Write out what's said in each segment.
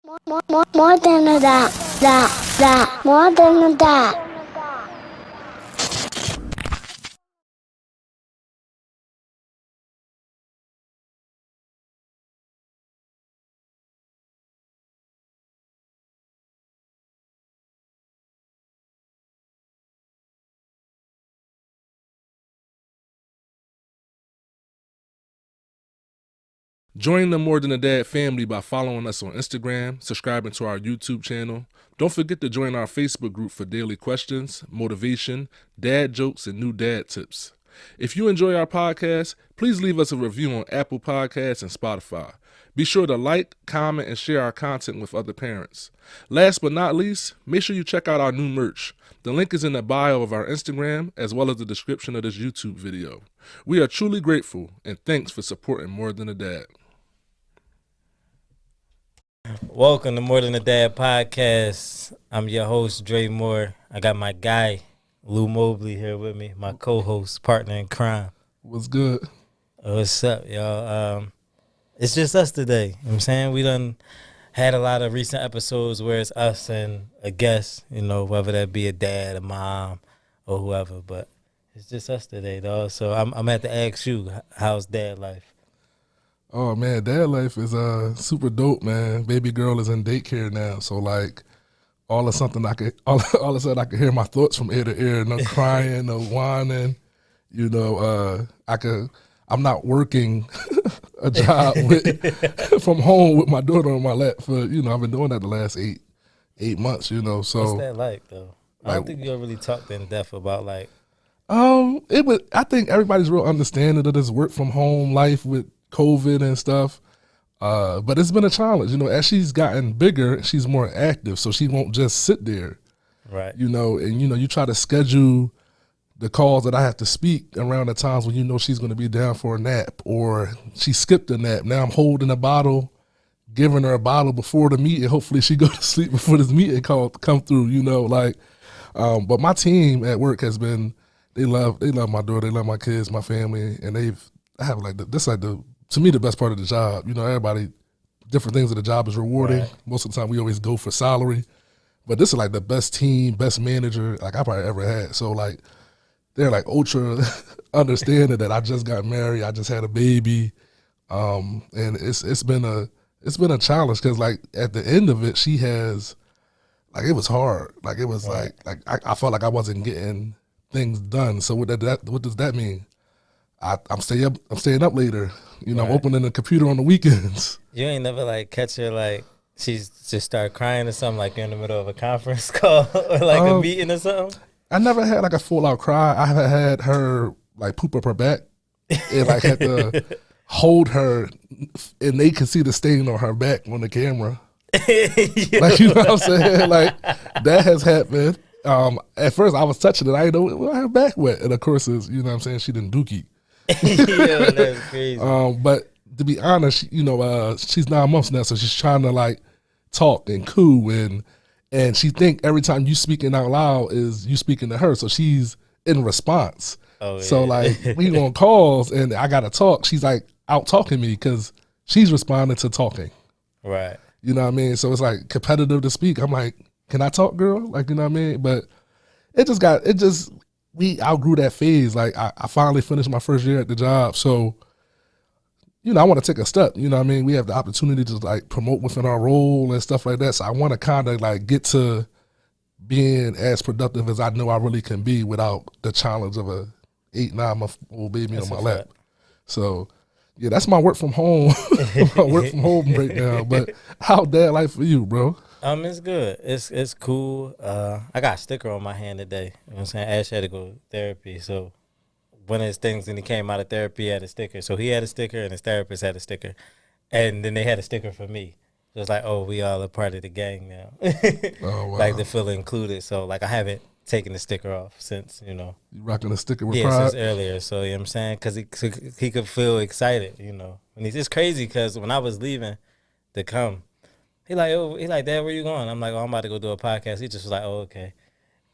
More than a that, more than a that. Join the More Than a Dad family by following us on Instagram, subscribing to our YouTube channel. Don't forget to join our Facebook group for daily questions, motivation, dad jokes, and new dad tips. If you enjoy our podcast, please leave us a review on Apple Podcasts and Spotify. Be sure to like, comment, and share our content with other parents. Last but not least, make sure you check out our new merch. The link is in the bio of our Instagram as well as the description of this YouTube video. We are truly grateful and thanks for supporting More Than a Dad. Welcome to More Than a Dad podcast. I'm your host, Dre Moore. I got my guy, Lou Mobley, here with me, my co-host, partner in crime. What's good? What's up, y'all? It's just us today. You know what I'm saying? We done had a lot of recent episodes where it's us and a guest, whether that be a dad, a mom, or whoever. But it's just us today, dog. So I'm going to have to ask you, how's dad life? Oh man, dad life is super dope, man. Baby girl is in daycare now, so like all of a sudden I could hear my thoughts from ear to ear. No crying, no whining. I'm not working a job from home with my daughter on my lap for I've been doing that the last eight months. So what's that like though? I don't think you really talked in depth about like. I think everybody's real understanding of this work from home life with COVID and stuff, but it's been a challenge. As she's gotten bigger, she's more active, so she won't just sit there, right? And you try to schedule the calls that I have to speak around the times when she's going to be down for a nap or she skipped a nap. Now I'm holding a bottle, giving her a bottle before the meeting. Hopefully she go to sleep before this meeting call come through. But my team at work has been they love my daughter, they love my kids, my family, and to me, the best part of the job. Everybody, different things of the job is rewarding. Right. Most of the time, we always go for salary. But this is like the best team, best manager like I probably ever had. So like, they're like ultra understanding that I just got married, I just had a baby, and it's been a challenge because like at the end of it, she has like it was hard. Like it was right. like I felt like I wasn't getting things done. So what does that mean? I'm staying up later. Right. I'm opening the computer on the weekends. You ain't never like catch her like she's just start crying or something like you're in the middle of a conference call or like a meeting or something? I never had like a full out cry. I had her like poop up her back and like had to hold her and they could see the stain on her back on the camera. Like, you know what I'm saying? Like that has happened. At first I was touching it. I didn't know well, her back wet. And of course it's, you know what I'm saying, she didn't dookie. Yeah, that's crazy. But to be honest, she's 9 months now, so she's trying to like talk and coo and she think every time you speaking out loud is you speaking to her, so she's in response. Oh, yeah. So like we on calls and I gotta talk. She's like out talking me because she's responding to talking. Right. You know what I mean? So it's like competitive to speak. I'm like, can I talk, girl? Like, you know what I mean? But we outgrew that phase. Like I finally finished my first year at the job. So, I want to take a step. You know what I mean? We have the opportunity to like promote within our role and stuff like that. So I want to kind of like get to being as productive as I know I really can be without the challenge of a 8-9 month old baby That's on my a lap. fact. So yeah, that's my work from home. My work from home right now. But how dad life for you, bro? It's good. It's cool. I got a sticker on my hand today. You know what I'm saying? Ash had to go to therapy. So one of his things when he came out of therapy, he had a sticker. So he had a sticker and his therapist had a sticker. And then they had a sticker for me. So it's like, oh, we all a part of the gang now. Oh, wow. Like to feel included. So like I haven't taken the sticker off since, You rocking a sticker with yeah, pride? since earlier. So, you know what I'm saying? Because he could feel excited, And it's crazy because when I was leaving to come, he like, Dad, where you going? I'm like, I'm about to go do a podcast. He just was like, oh, okay.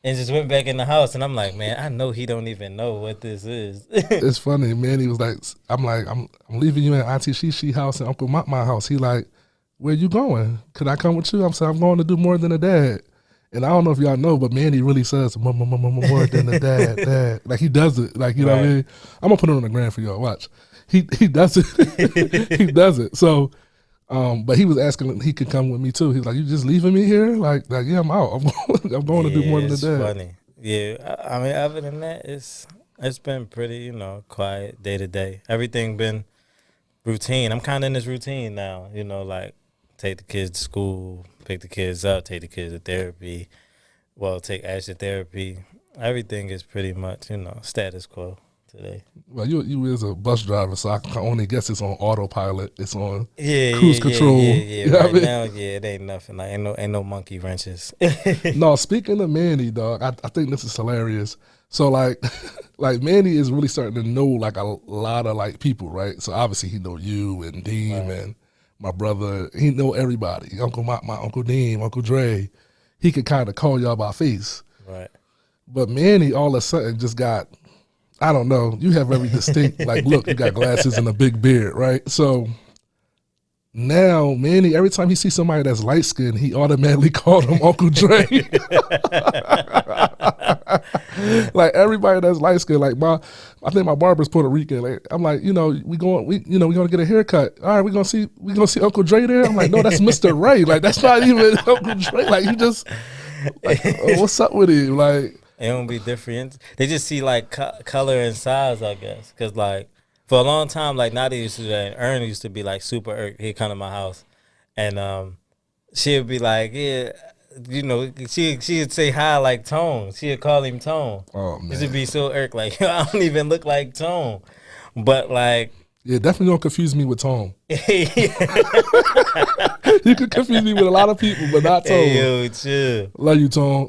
And just went back in the house. And I'm like, man, I know he don't even know what this is. It's funny, man. He was like, I'm leaving you at Auntie Shishi house and Uncle My house. He like, where you going? Could I come with you? I'm saying, I'm going to do more than a dad. And I don't know if y'all know, but Manny really says more than a dad. Like he does it. Like, you know what I mean? I'm gonna put it on the gram for y'all. Watch. He does it. He does it. So, but he was asking he could come with me too. He's like, you just leaving me here? Like yeah, I'm out. I'm going to do more than a dad. Funny. Yeah, I mean, other than that, it's been pretty, quiet day to day. Everything been routine. I'm kind of in this routine now, like take the kids to school, pick the kids up, take the kids to therapy. Well, take Ash to therapy. Everything is pretty much, status quo today. Well, you is a bus driver, so I can only guess it's on autopilot. It's on cruise control. Yeah. Right now, it ain't nothing. Like ain't no monkey wrenches. No, speaking of Manny, dog, I think this is hilarious. So like Manny is really starting to know like a lot of like people, right? So obviously he know you and Dean and my brother. He know everybody. My Uncle Dean, Uncle Dre. He could kind of call y'all by face. Right. But Manny all of a sudden just got, I don't know, you have very distinct, like, look, you got glasses and a big beard, right? So now Manny, every time he sees somebody that's light-skinned, he automatically called him Uncle Dre. Like everybody that's light-skinned, like I think my barber's Puerto Rican. Like, I'm like, we gonna get a haircut. All right, we gonna see Uncle Dre there. I'm like, no, that's Mr. Ray. Like, that's not even Uncle Dre. Like, you just like, oh, what's up with him? Like, it don't be different. They just see like color and size, I guess. Cause like for a long time, like Nadia used to do that. And Ern used to be like super irk. He'd come to my house, and she'd be like, yeah, she'd say hi like Tone. She'd call him Tone. Oh man, used to be so irk. Like I don't even look like Tone, but like. Yeah, definitely don't confuse me with Tom. You could confuse me with a lot of people, but not Tom. Hey, yo, chill. Love you, Tom.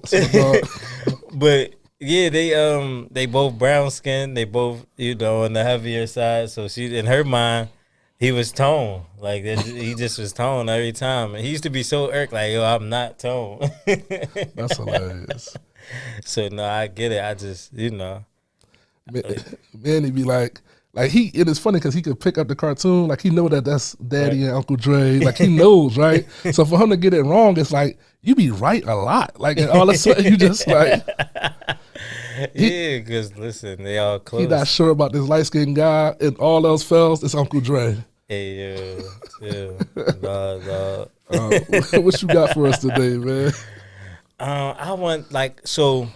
But yeah, they both brown skinned. They both, on the heavier side. So she, in her mind, he was Tone. Like he just was Tone every time. And he used to be so irk, like, yo, I'm not Tone. That's hilarious. So no, I get it. I just, Man, he'd be like it is funny because he could pick up the cartoon, like he know that's Daddy and Uncle Dre, like he knows, right? So for him to get it wrong, it's like you be right a lot, like and all of a sudden you just like, yeah, because listen, they all close. He not sure about this light skinned guy, and all else fails, it's Uncle Dre. Hey yo, chill, nah. What you got for us today, man? I want so.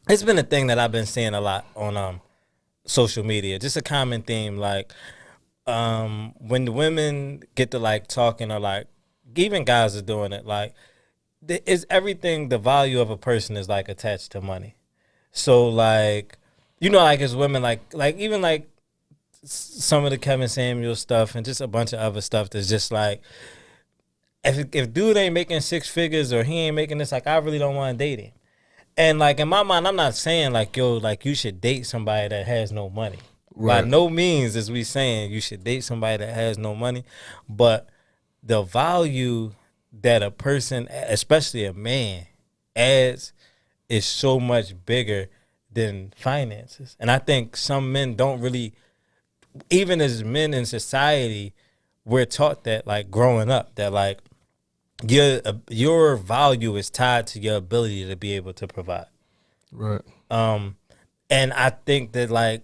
It's been a thing that I've been seeing a lot on social media, just a common theme, like when the women get to like talking, or like even guys are doing it, like is everything, the value of a person is like attached to money. So like like as women, like even like some of the Kevin Samuel stuff and just a bunch of other stuff that's just like, if dude ain't making six figures or he ain't making this, like I really don't want to date him. And like in my mind, I'm not saying like, yo, like you should date somebody that has no money. Right. By no means is we saying you should date somebody that has no money, but the value that a person, especially a man, adds is so much bigger than finances. And I think some men don't really, even as men in society, we're taught that like growing up, that like your value is tied to your ability to be able to provide. Right. And I think that like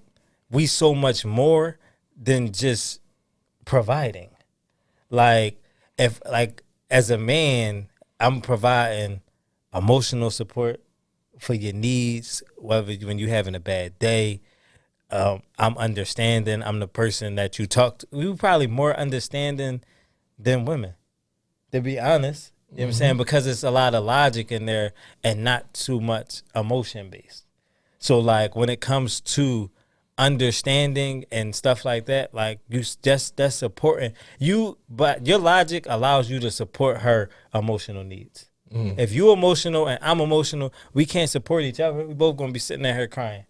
we so much more than just providing. Like if like as a man, I'm providing emotional support for your needs, whether when you're having a bad day. I'm understanding. I'm the person that you talk to. We're probably more understanding than women, to be honest. You know what I'm saying? Because it's a lot of logic in there and not too much emotion based. So like when it comes to understanding and stuff like that, like that's supporting you, but your logic allows you to support her emotional needs. If you emotional and I'm emotional, we can't support each other. We both gonna be sitting there here crying.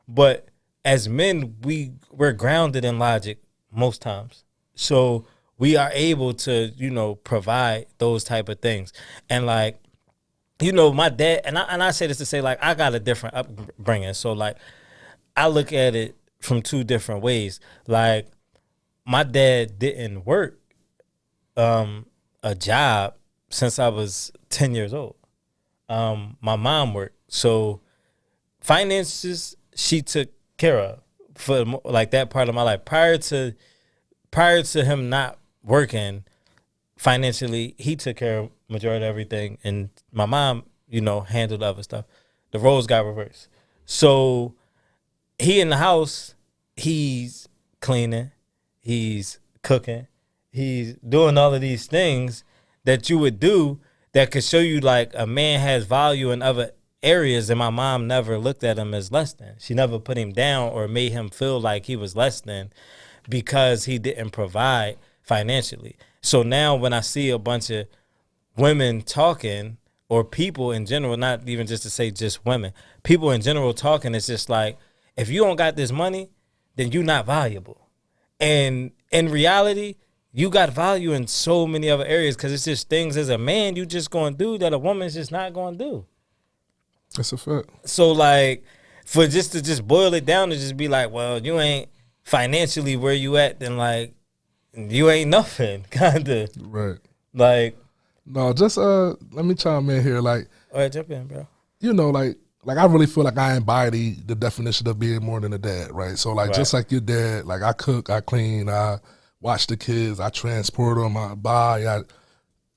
But as men, we're grounded in logic most times. So we are able to, provide those type of things. And like, my dad, and I say this to say, like, I got a different upbringing. So like, I look at it from two different ways. Like, my dad didn't work a job since I was 10 years old. My mom worked, so finances she took care of for like that part of my life. Prior to him not working financially, he took care of majority of everything, and my mom, handled other stuff. The roles got reversed. So he in the house, he's cleaning, he's cooking, he's doing all of these things that you would do that could show you like a man has value in other areas, and my mom never looked at him as less than. She never put him down or made him feel like he was less than because he didn't provide financially. So now when I see a bunch of women talking, or people in general, not even just to say just women, people in general talking, it's just like, if you don't got this money, then you're not valuable. And in reality, you got value in so many other areas, because it's just things as a man you just going to do that a woman's just not going to do. That's a fact. So like, for just to just boil it down to just be like, well, you ain't financially where you at, then like, you ain't nothing, kind of. Right. Like. No, just let me chime in here. Like, all right, jump in, bro. Like I really feel like I embody the definition of being more than a dad, right? So like, just like your dad, like I cook, I clean, I watch the kids, I transport them, I buy,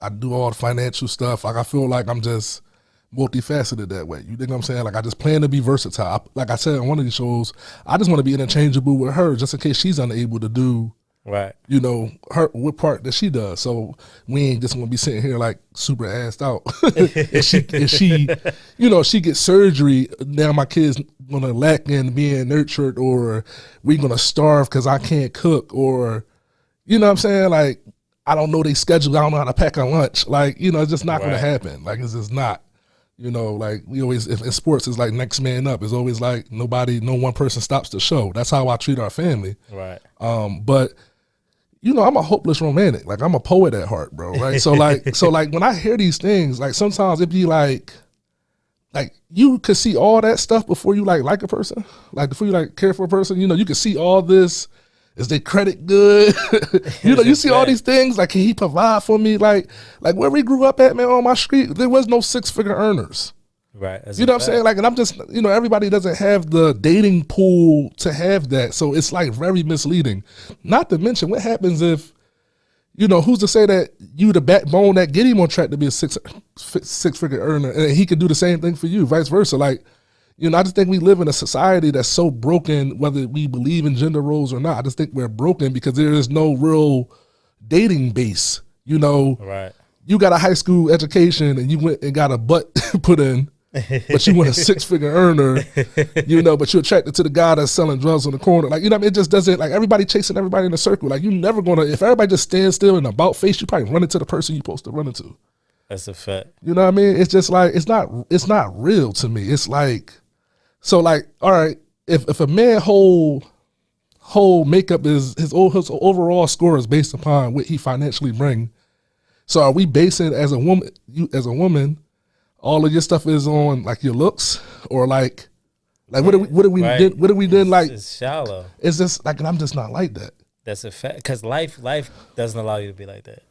I do all the financial stuff. Like I feel like I'm just multifaceted that way. You think what I'm saying? Like I just plan to be versatile. Like I said on one of these shows, I just want to be interchangeable with her, just in case she's unable to do. Right. Her what part that she does. So we ain't just gonna be sitting here like super assed out. if she gets surgery, now my kid's gonna lack in being nurtured, or we gonna starve because I can't cook, or you know what I'm saying? Like I don't know their schedule, I don't know how to pack a lunch. Like, it's just not gonna happen. Like it's just not. Like we always, if in sports, it's like next man up. It's always like no one person stops the show. That's how I treat our family. Right. But I'm a hopeless romantic. Like I'm a poet at heart, bro. Right. So like when I hear these things, like sometimes it be like you could see all that stuff before you like a person, like before you care for a person. You can see all this. Is their credit good? You see all these things. Like, can he provide for me? Like where we grew up at, man, on my street, there was no 6-figure earners. Right. You know what I'm saying? Like, and I'm just, everybody doesn't have the dating pool to have that. So it's like very misleading. Not to mention what happens if, who's to say that you the backbone that get him on track to be a six-figure earner, and he can do the same thing for you, vice versa. Like, I just think we live in a society that's so broken, whether we believe in gender roles or not. I just think we're broken because there is no real dating base. Right. You got a high school education and you went and got a butt put in, but you want a 6-figure earner, but you're attracted to the guy that's selling drugs on the corner. Like, it just doesn't, like everybody chasing everybody in a circle. Like, you never gonna, if everybody just stands still in about face, you probably run into the person you're supposed to run into. That's a fact. You know what I mean? It's just like, it's not real to me. It's like, so like, all right, if a man whole makeup is his overall score is based upon what he financially bring. So are we basing as a woman, all of your stuff is on like your looks, or like what do we like? It's shallow. It's just like, and I'm just not like that. That's a fact, because life doesn't allow you to be like that.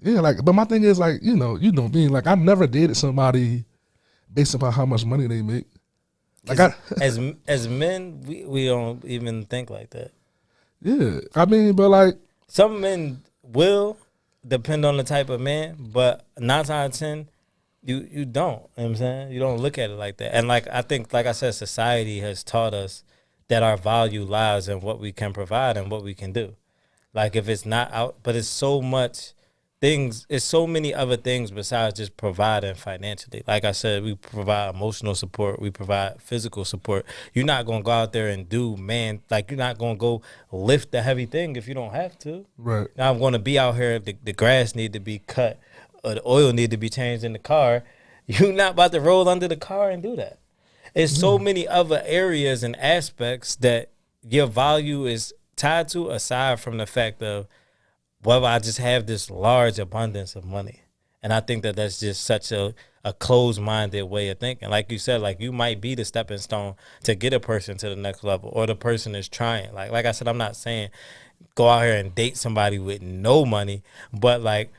Yeah, like, but my thing is like, me, like I never dated somebody based upon how much money they make. Like as men, we don't even think like that. Yeah, I mean, but like some men will, depend on the type of man, but 9 times out of 10, you don't. You know what I'm saying? You don't look at it like that. And like I think, like I said, society has taught us that our value lies in what we can provide and what we can do. Like if it's not out, but it's so much things, it's so many other things besides just providing financially. Like I said, we provide emotional support, we provide physical support. You're not gonna go out there and like you're not gonna go lift the heavy thing if you don't have to. Right. Now I'm gonna be out here, the grass need to be cut, or the oil need to be changed in the car. You're not about to roll under the car and do that. It's so many other areas and aspects that your value is tied to, aside from the fact of whether I just have this large abundance of money. And I think that that's just such a closed-minded way of thinking. Like you said, like you might be the stepping stone to get a person to the next level, or the person is trying. Like I said, I'm not saying go out here and date somebody with no money, but like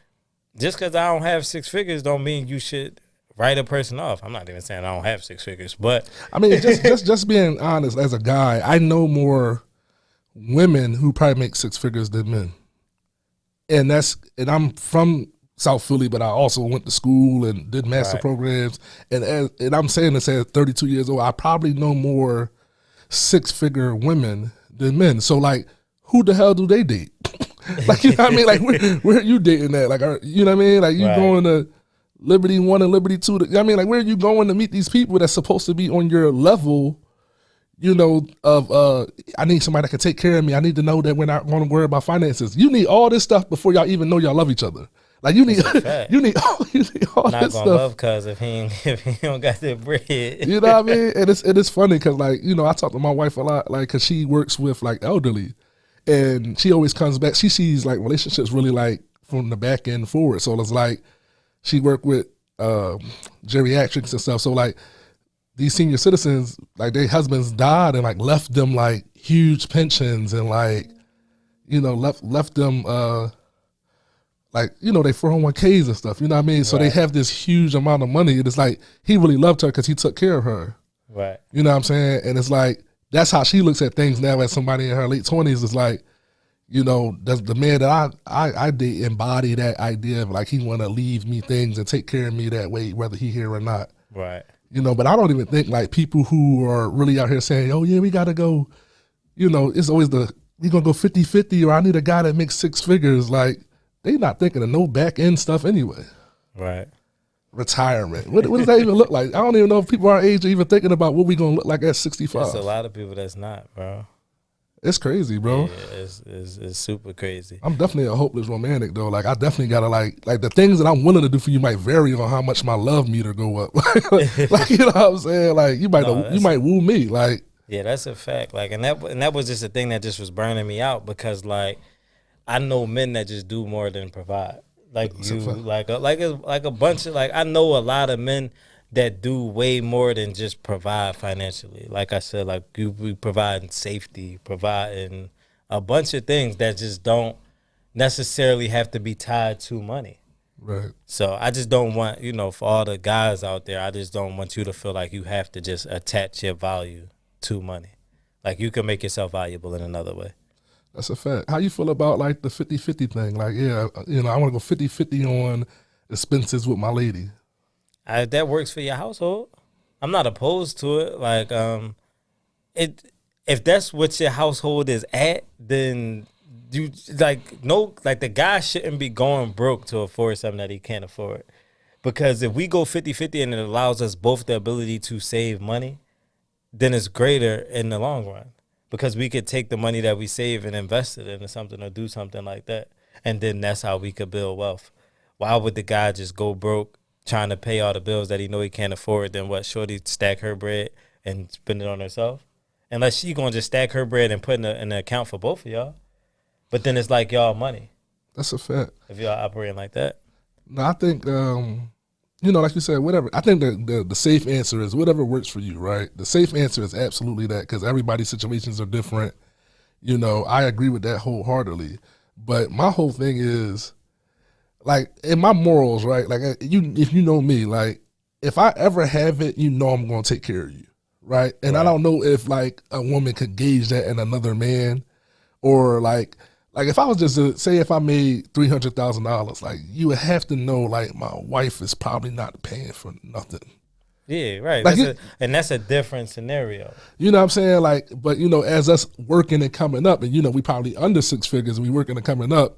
just because I don't have six figures don't mean you should write a person off. I'm not even saying I don't have six figures, but I mean, just being honest, as a guy, I know more women who probably make six figures than men. And I'm from South Philly, but I also went to school and did master programs. And I'm saying this at 32 years old, I probably know more six-figure women than men. So, like, who the hell do they date? Like, you know what I mean? Like, where are you dating at? Like, you know what I mean? Like, you going to Liberty 1 and Liberty 2. You know what I mean? Like, where are you going to meet these people that's supposed to be on your level, you know, of I need somebody that can take care of me. I need to know that we're not going to worry about finances. You need all this stuff before y'all even know y'all love each other. Like you need all this stuff. Not gonna love cuz if he don't got that bread. You know what I mean? And it's funny because, like, you know, I talk to my wife a lot, like, because she works with like elderly, and she always comes back. She sees like relationships really like from the back end forward. So it's like she worked with geriatrics and stuff. So like these senior citizens, like their husbands died and like left them like huge pensions and like, you know, left them like, you know, they 401ks and stuff, you know what I mean? So they have this huge amount of money. And it's like, he really loved her because he took care of her. Right. You know what I'm saying? And it's like, that's how she looks at things now as somebody in her late 20s. It's like, you know, does the man that I did embody that idea of like, he want to leave me things and take care of me that way, whether he here or not. Right. You know, but I don't even think like people who are really out here saying, oh yeah, we got to go, you know, it's always we going to go 50-50 or I need a guy that makes six figures. Like, they not thinking of no back end stuff anyway. Right. Retirement. What does that even look like? I don't even know if people our age are even thinking about what we gonna look like at 65. There's a lot of people that's not, bro. It's crazy, bro. Yeah, it's super crazy. I'm definitely a hopeless romantic though. Like I definitely gotta like the things that I'm willing to do for you might vary on how much my love meter go up. Like you know what I'm saying? Like you might woo me. Like yeah, that's a fact. Like and that was just a thing that just was burning me out because like I know men that just do more than provide. Like you, like a bunch of like I know a lot of men that do way more than just provide financially. Like I said, like we providing safety, providing a bunch of things that just don't necessarily have to be tied to money. Right. So I just don't want, you know, for all the guys out there, I just don't want you to feel like you have to just attach your value to money. Like you can make yourself valuable in another way. That's a fact. How you feel about like the 50-50 thing? Like, yeah, you know, I want to go 50-50 on expenses with my lady. That works for your household. I'm not opposed to it. Like, if that's what your household is at, then you the guy shouldn't be going broke to afford something that he can't afford. Because if we go 50-50 and it allows us both the ability to save money, then it's greater in the long run. Because we could take the money that we save and invest it into something or do something like that. And then that's how we could build wealth. Why would the guy just go broke trying to pay all the bills that he know he can't afford? Then what, shorty stack her bread and spend it on herself? Unless she going to just stack her bread and put in an account for both of y'all. But then it's like y'all money. That's a fact. If y'all operating like that. No, I think, you know, like you said, whatever. I think the safe answer is whatever works for you, right? The safe answer is absolutely that because everybody's situations are different. You know, I agree with that wholeheartedly. But my whole thing is, like, in my morals, right? Like, if you know me, like, if I ever have it, you know I'm going to take care of you, right? And I don't know if, like, a woman could gauge that in another man or, like if I was just to say if I made $300,000, like you would have to know like my wife is probably not paying for nothing. Yeah, right. Like that's a different scenario. You know what I'm saying? Like, but you know, as us working and coming up, and you know, we probably under six figures and we working and coming up,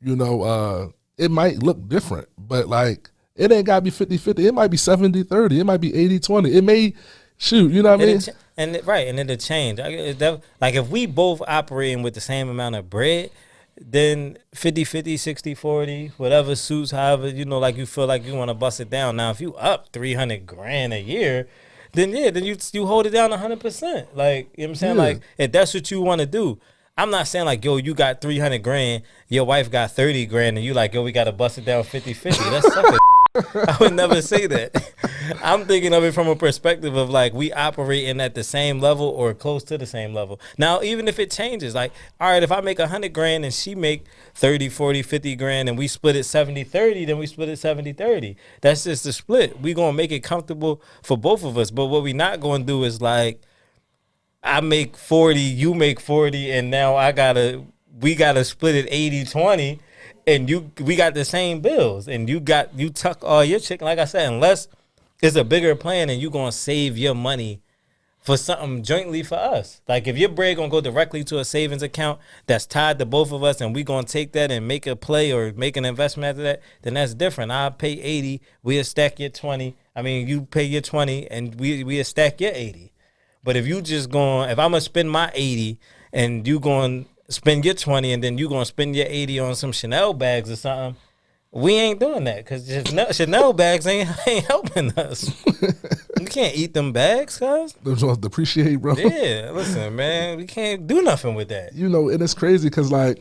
you know, it might look different, but like it ain't gotta be 50-50. It might be 70-30. It might be 80-20. It may shoot, you know what I mean? And it'll change. Like if we both operating with the same amount of bread, then 50-50, 60-40, whatever suits, however, you know, like you feel like you want to bust it down. Now, if you up $300,000 a year, then you hold it down 100%. Like, you know what I'm saying? Yeah. Like, if that's what you want to do. I'm not saying like, yo, you got 300 grand, your wife got 30 grand, and you like, yo, we got to bust it down 50-50. That's sucker. I would never say that. I'm thinking of it from a perspective of like we operating at the same level or close to the same level. Now, even if it changes, like, all right, if I make 100 grand and she make 30, 40, 50 grand and we split it 70-30, then we split it 70-30. That's just the split. We going to make it comfortable for both of us. But what we not going to do is like, I make 40, you make 40, and now we gotta split it 80-20. And we got the same bills, and you tuck all your chicken. Like I said, unless it's a bigger plan and you gonna save your money for something jointly for us. Like if your bread gonna go directly to a savings account that's tied to both of us, and we gonna take that and make a play or make an investment after that, then that's different. I'll pay 80, we'll stack your 20. I mean, you pay your 20, and we'll stack your 80. But if I'm gonna spend my 80 and you gonna spend your 20 and then you gonna spend your 80 on some Chanel bags or something, we ain't doing that because Chanel bags ain't helping us. We can't eat them bags, cuz. Those ones depreciate, bro. Yeah, listen, man, we can't do nothing with that. You know, and it's crazy because, like,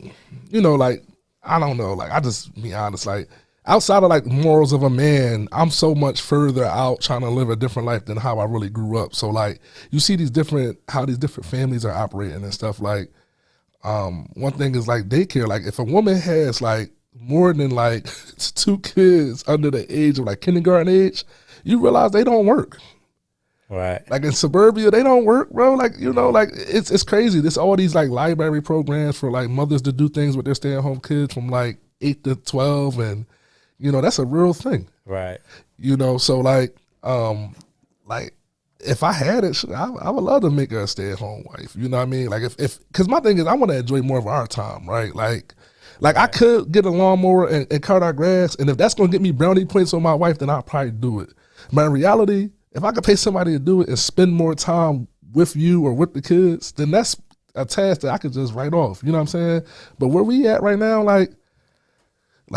you know, like, I don't know, like, I just be honest, like, outside of like morals of a man, I'm so much further out trying to live a different life than how I really grew up. So like, you see how these different families are operating and stuff. Like, one thing is like daycare. Like if a woman has like more than like 2 kids under the age of like kindergarten age, you realize they don't work. Right. Like in suburbia, they don't work, bro. Like, you know, like it's crazy. There's all these like library programs for like mothers to do things with their stay-at-home kids from like 8 to 12, and you know, that's a real thing. Right. You know, so like if I had it, I would love to make her a stay-at-home wife. You know what I mean? Like because my thing is I want to enjoy more of our time, right? Like I could get a lawnmower and cut our grass, and if that's gonna get me brownie points on my wife, then I'll probably do it. But in reality, if I could pay somebody to do it and spend more time with you or with the kids, then that's a task that I could just write off. You know what I'm saying? But where we at right now, like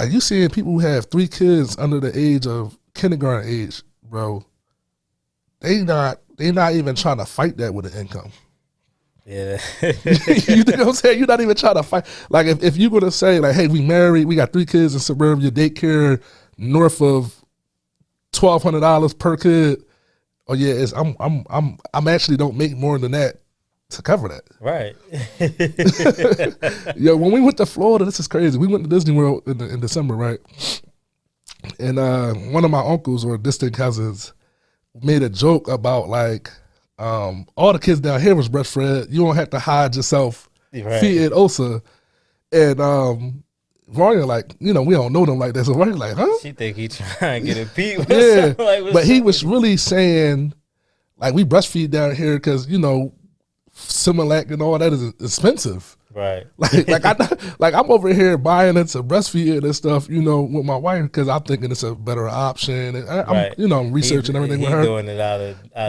you seeing people who have 3 kids under the age of kindergarten age, bro, they not even trying to fight that with an income. Yeah. You know what I'm saying? You're not even trying to fight. Like if you're gonna say like, hey, we married, we got 3 kids in suburbia, daycare north of $1,200 per kid. Oh yeah, I'm actually don't make more than that to cover that. Right. Yo, when we went to Florida, this is crazy. We went to Disney World in December, right? And one of my uncles or distant cousins made a joke about like all the kids down here was breastfed. You don't have to hide yourself feeding Osa. And Ronya, like, you know, we don't know them like that. So Ronya's like, huh? She think he trying to get a peep. Yeah, like, but he was really saying, like, we breastfeed down here because, you know, Similac and all that is expensive. Right. Like I'm over here buying into breastfeeding and stuff, you know, with my wife because I'm thinking it's a better option. And I'm, you know, I'm researching everything with her. He's doing it out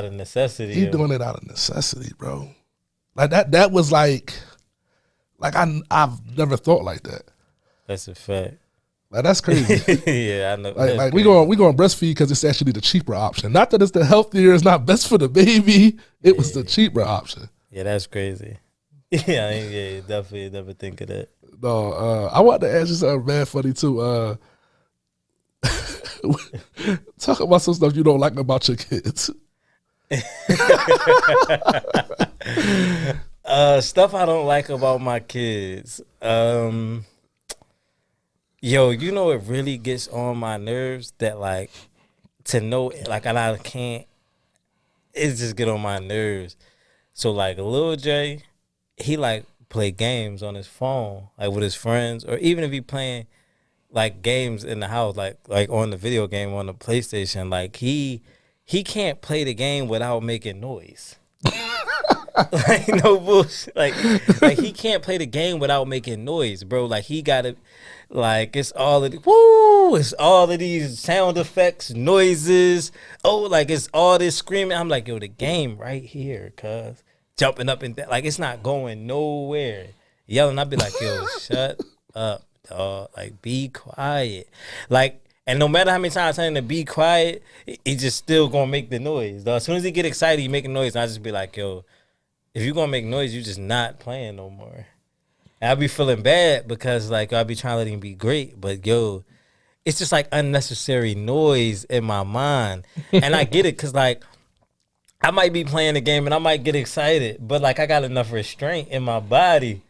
of necessity. He's doing it out of necessity, bro. Like that was like I've never thought like that. That's a fact. Like that's crazy. Yeah, I know. Like we going breastfeed because it's actually the cheaper option. Not that it's the healthier, it's not best for the baby. It was the cheaper option. Yeah, that's crazy. Yeah, definitely never think of that. No, I want to ask you something mad funny too. Talk about some stuff you don't like about your kids. Stuff I don't like about my kids. Yo, you know it really gets on my nerves that like to know like and I can't. It just get on my nerves. So like Lil J, he like play games on his phone like with his friends, or even if he playing like games in the house, like on the video game on the PlayStation, like he can't play the game without making noise. Like no bullshit. Like he can't play the game without making noise, bro. Like he gotta, like it's all of these sound effects, noises. Oh, like it's all this screaming. I'm like, yo, the game right here, cuz jumping up and like it's not going nowhere. Yelling, I'd be like, yo, shut up, dog. Like be quiet. Like. And no matter how many times I tell him to be quiet, he just still gonna make the noise. Though as soon as he get excited, he making noise. And I just be like, yo, if you gonna make noise, you just not playing no more. And I be feeling bad because like I be trying to let him be great, but yo, it's just like unnecessary noise in my mind. And I get it because like I might be playing the game and I might get excited, but like I got enough restraint in my body.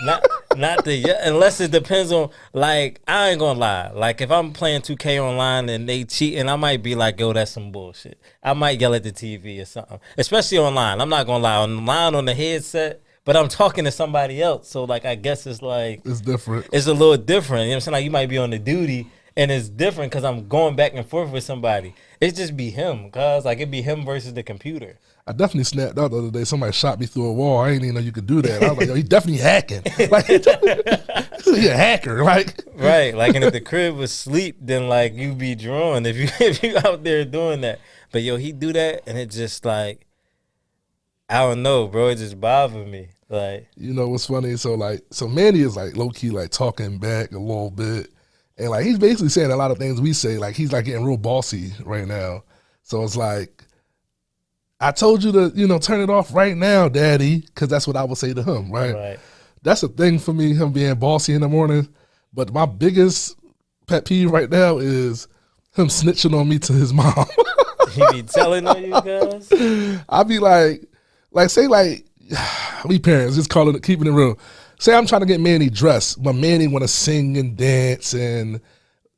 Not not the unless it depends on like I ain't gonna lie. Like if I'm playing 2K online and they cheating, I might be like, yo, that's some bullshit. I might yell at the TV or something. Especially online. I'm not gonna lie. Online on the headset, but I'm talking to somebody else. So like I guess it's like It's different. it's a little different. You know what I'm saying? Like you might be on the duty and it's different because I'm going back and forth with somebody. It just be him, cause like it be him versus the computer. I definitely snapped out the other day. Somebody shot me through a wall. I didn't even know you could do that. I was like, yo, he definitely hacking. Like, he a hacker. Like, Right, like, and if the crib was sleep, then like you be drawn if you out there doing that. But yo, he do that, and it just like I don't know, bro. It just bothered me. Like, you know what's funny? So Manny is like low key like talking back a little bit, and like he's basically saying a lot of things we say. Like he's like getting real bossy right now. So it's like, I told you to turn it off right now, Daddy, because that's what I would say to him. Right. That's a thing for me, him being bossy in the morning. But my biggest pet peeve right now is him snitching on me to his mom. he be telling on you guys. I be like say like we parents just keeping it real. Say I'm trying to get Manny dressed, but Manny want to sing and dance, and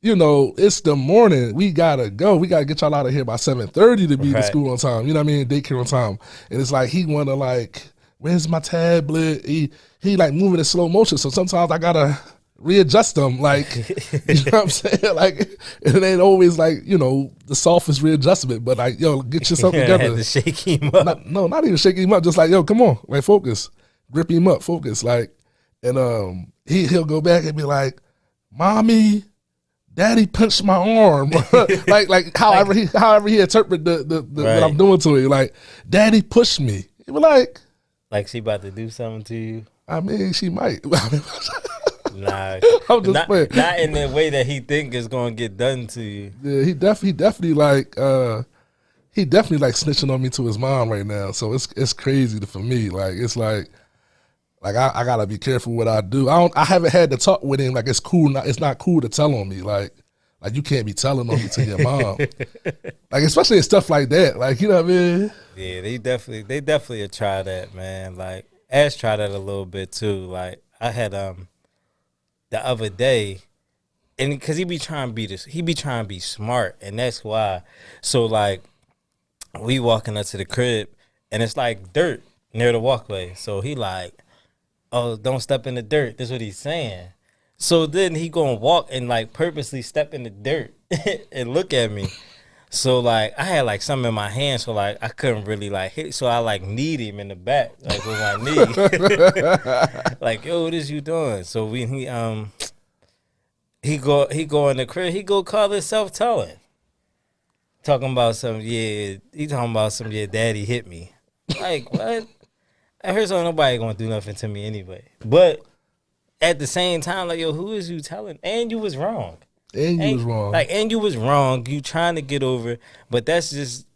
it's the morning. We gotta go. We gotta get y'all out of here by 7:30 to be to school on time. You know what I mean? Daycare on time. And it's like he wanna like, where's my tablet? He like moving in slow motion. So sometimes I gotta readjust them. Like, you know what I'm saying? Like, it ain't always like the softest readjustment, but like, yo, get yourself together. Had to shake him up. Not even shaking him up. Just like, yo, come on, like focus, grip him up, focus. Like, and he'll go back and be like, Mommy, Daddy punched my arm. like however he interpret the what I'm doing to him. Like, Daddy pushed me. He be like she about to do something to you. I mean, she might. Nah, I'm just playing. Not in the way that he think is gonna get done to you. Yeah, he definitely like snitching on me to his mom right now. So it's crazy for me. Like it's like I gotta be careful what I do. I haven't had to talk with him. Like it's cool. It's not cool to tell on me. Like you can't be telling on me to your mom. Like especially in stuff like that. Like you know what I mean? Yeah, they definitely try that, man. Like Ash tried that a little bit too. Like I had the other day, and because he be trying to be smart, and that's why. So like we walking up to the crib, and it's like dirt near the walkway. So he like, oh, don't step in the dirt. That's what he's saying. So then he gonna walk and like purposely step in the dirt and look at me. So like I had like something in my hand, so like I couldn't really like hit. So I like kneed him in the back, like with my knee. Like, yo, what is you doing? So he go in the crib, he go call himself telling. Talking about Daddy hit me. Like, what? I heard so nobody gonna do nothing to me anyway. But at the same time, like, yo, who is you telling? And you was wrong. And you was wrong. Like, and you was wrong. You trying to get over. But that's just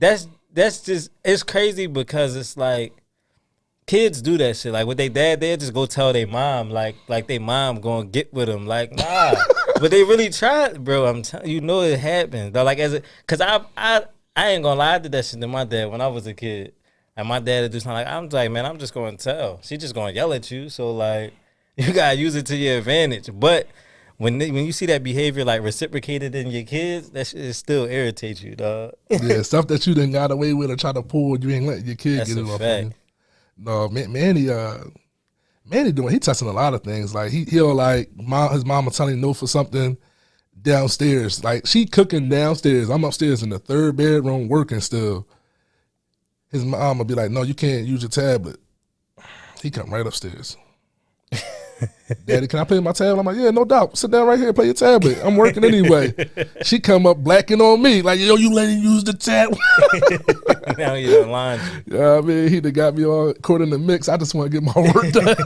it's crazy because it's like kids do that shit. Like with their dad, they just go tell their mom, like their mom gonna get with them. Like, nah. But they really tried, bro. I'm telling you, it happened. Though, like cause I ain't gonna lie, I did that shit to my dad when I was a kid. And my dad would do something like, I'm like, man, I'm just gonna tell. She just gonna yell at you. So like you gotta use it to your advantage. But when you see that behavior like reciprocated in your kids, that shit still irritates you, dog. Yeah, stuff that you done got away with or try to pull, you ain't letting your kid That's get it a off fact. of you. No, Manny he testing a lot of things. Like he'll like his mama telling him no for something downstairs. Like she cooking downstairs. I'm upstairs in the third bedroom working still. His mama be like, no, you can't use your tablet. He come right upstairs. Daddy, can I play my tablet? I'm like, yeah, no doubt. Sit down right here and play your tablet. I'm working anyway. She come up blacking on me. Like, yo, you let him use the tablet. Now you done lying. Yeah, I mean, he done got me all caught in the mix. I just want to get my work done.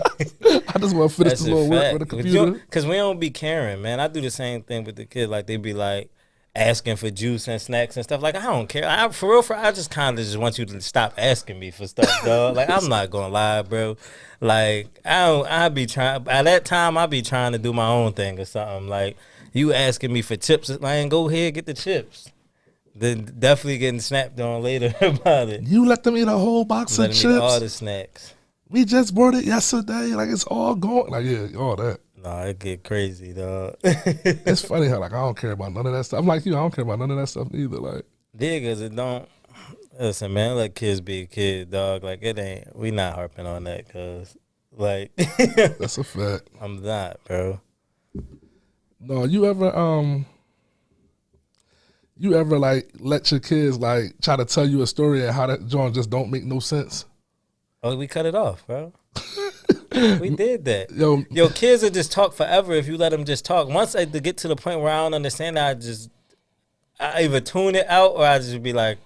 I just want to finish this little work with the computer. Because we don't be caring, man. I do the same thing with the kid. Like, they be like, asking for juice and snacks and stuff. Like, I don't care. For real, I just kind of just want you to stop asking me for stuff, dog. Like, I'm not gonna lie, bro. Like, I be trying, at that time, I be trying to do my own thing or something. Like, you asking me for chips, like, go ahead, get the chips. Then definitely getting snapped on later about it. You let them eat a whole box of Let chips. them eat all the snacks. We just bought it yesterday. Like, it's all going. Like, yeah, all that. No, it get crazy, dog. It's funny how, like, I don't care about none of that stuff. I'm like you, I don't care about none of that stuff either. Like, Yeah, because it don't. Listen, man, let kids be a kid, dog. Like, it ain't. We not harping on that, because, like. that's a fact. I'm not, bro. No, you ever like let your kids like try to tell you a story and how that joint just don't make no sense? Oh, we cut it off, bro. We did that. Yo, Kids will just talk forever if you let them just talk. Once I get to the point where I don't understand that, I either tune it out or I just be like,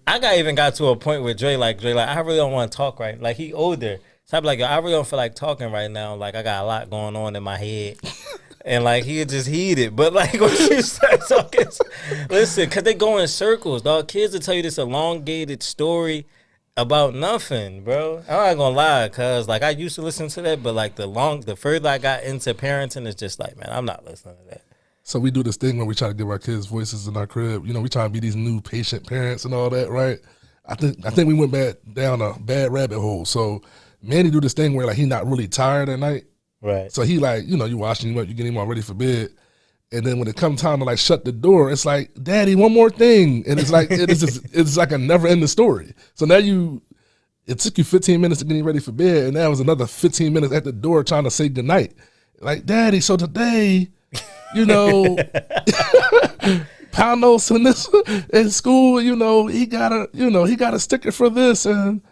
even got to a point where Dre, like, I really don't want to talk right. Like, he older. So I be like, yo, I really don't feel like talking right now. Like, I got a lot going on in my head. And, like, he'll just heat it. But, like, when you start talking, listen, because they go in circles, dog. Kids will tell you this elongated story about nothing, bro. I'm not gonna lie, cause like I used to listen to that, but like the further I got into parenting, it's just like, man, I'm not listening to that. So we do this thing where we try to give our kids voices in our crib. You know, we try to be these new patient parents and all that, right? I think we went down a bad rabbit hole. So Manny do this thing where like he not really tired at night, right? So he like, you know, you washing him up, you getting him all ready for bed. And then when it comes time to like shut the door, it's like, Daddy, one more thing. And it's like, it's like a never ending story. So now it took you 15 minutes to get him ready for bed. And that was another 15 minutes at the door trying to say goodnight. Like, Daddy, so today, you know, Paulos in school, you know, he got a sticker for this. And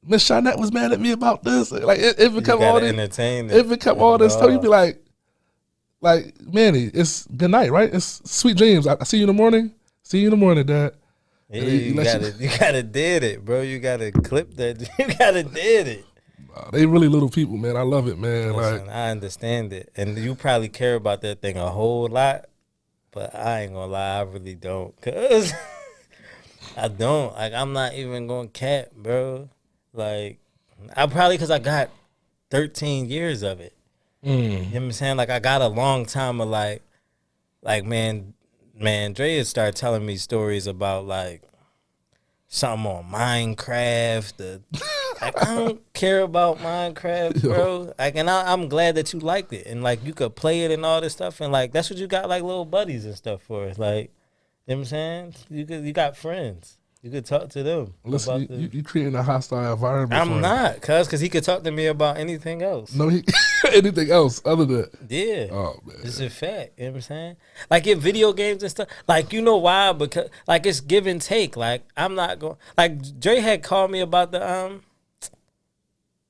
Miss Shanette was mad at me about this. Like it become all this. It become all this stuff. You be like, Manny, it's good night, right? It's sweet dreams. I see you in the morning. See you in the morning, Dad. Yeah, you gotta did it, bro. You gotta clip that. You gotta did it. They really little people, man. I love it, man. Listen, like I understand it, and you probably care about that thing a whole lot. But I ain't gonna lie, I really don't, cause I don't. Like, I'm not even gonna cap, bro. Like, cause I got 13 years of it. You know what I'm saying? Like, I got a long time of like man, Dre had started telling me stories about like something on Minecraft. Like, I don't care about Minecraft, bro. Like, and I'm glad that you liked it and like you could play it and all this stuff, and like that's what you got like little buddies and stuff for. Like, you know what I'm saying? You got friends. You could talk to them. Listen, you creating a hostile environment. I'm not, cause he could talk to me about anything else. No, anything else other than yeah. Oh man, it's a fact. You know what I'm saying? Like, in video games and stuff. Like, you know why? Because like it's give and take. Like, I'm not going. Like, Dre had called me about the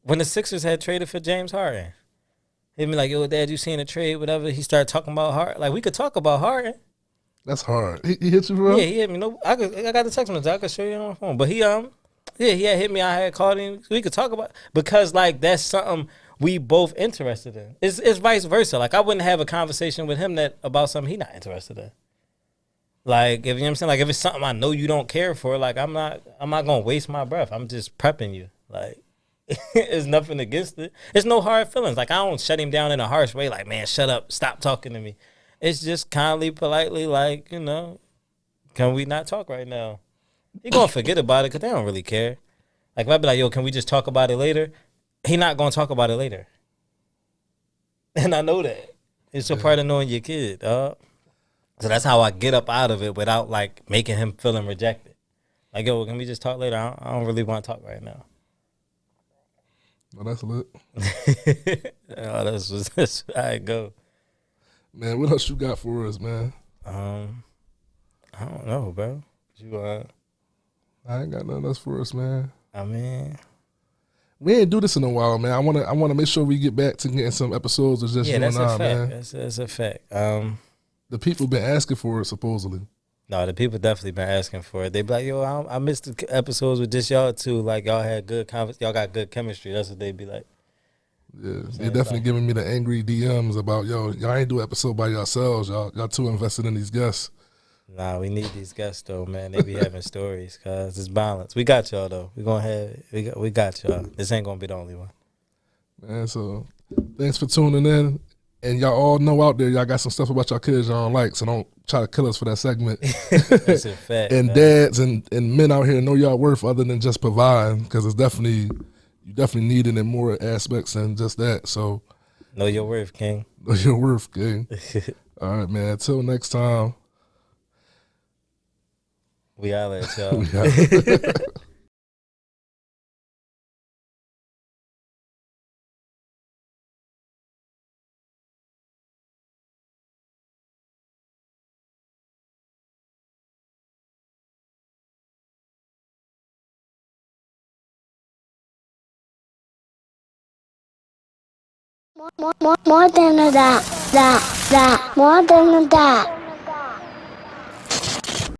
when the Sixers had traded for James Harden. He'd be like, "Yo, Dad, you seen a trade? Whatever." He started talking about Harden. Like, we could talk about Harden. That's hard. He hit you, bro? Yeah, he hit me. No, I got the text message. I could show you on my phone. But he he had hit me. I had called him. We could talk about, because like that's something we both interested in. It's vice versa. Like, I wouldn't have a conversation with him about something he not interested in. Like, if you know what I'm saying, like if it's something I know you don't care for, like I'm not gonna waste my breath. I'm just prepping you. Like, it's nothing against it. There's no hard feelings. Like, I don't shut him down in a harsh way. Like, man, shut up, stop talking to me. It's just kindly, politely, like, you know, can we not talk right now? He gonna forget about it because they don't really care. Like, if I be like, yo, can we just talk about it later? He not gonna talk about it later. And I know that. It's a part of knowing your kid, dog. So that's how I get up out of it without, like, making him feeling rejected. Like, yo, can we just talk later? I don't really want to talk right now. Well, that's lit. Oh, that's how it go. Man, what else you got for us, man? I don't know, bro. I ain't got nothing else for us, man. I mean, we ain't do this in a while, man. I wanna make sure we get back to getting some episodes of just you and I, man. That's a fact. The people been asking for it, supposedly. No, the people definitely been asking for it. They be like, yo, I missed the episodes with just y'all too. Like, y'all had good y'all got good chemistry. That's what they be like. Yeah, they're definitely giving me the angry DMs about, yo, y'all ain't do an episode by yourselves. Y'all too invested in these guests. Nah, we need these guests though, man. They be having stories, cause it's balance. We got y'all though. We got y'all. This ain't gonna be the only one. Man, so thanks for tuning in. And y'all all know out there, y'all got some stuff about y'all kids y'all don't like, so don't try to kill us for that segment. That's a fact. And dads and men out here know y'all worth other than just providing, because it's definitely, you definitely need it in more aspects than just that. So Know your worth, King. know your worth, gang. All right, man. Until next time. We all at y'all. We out. More than a dot, more than a dot.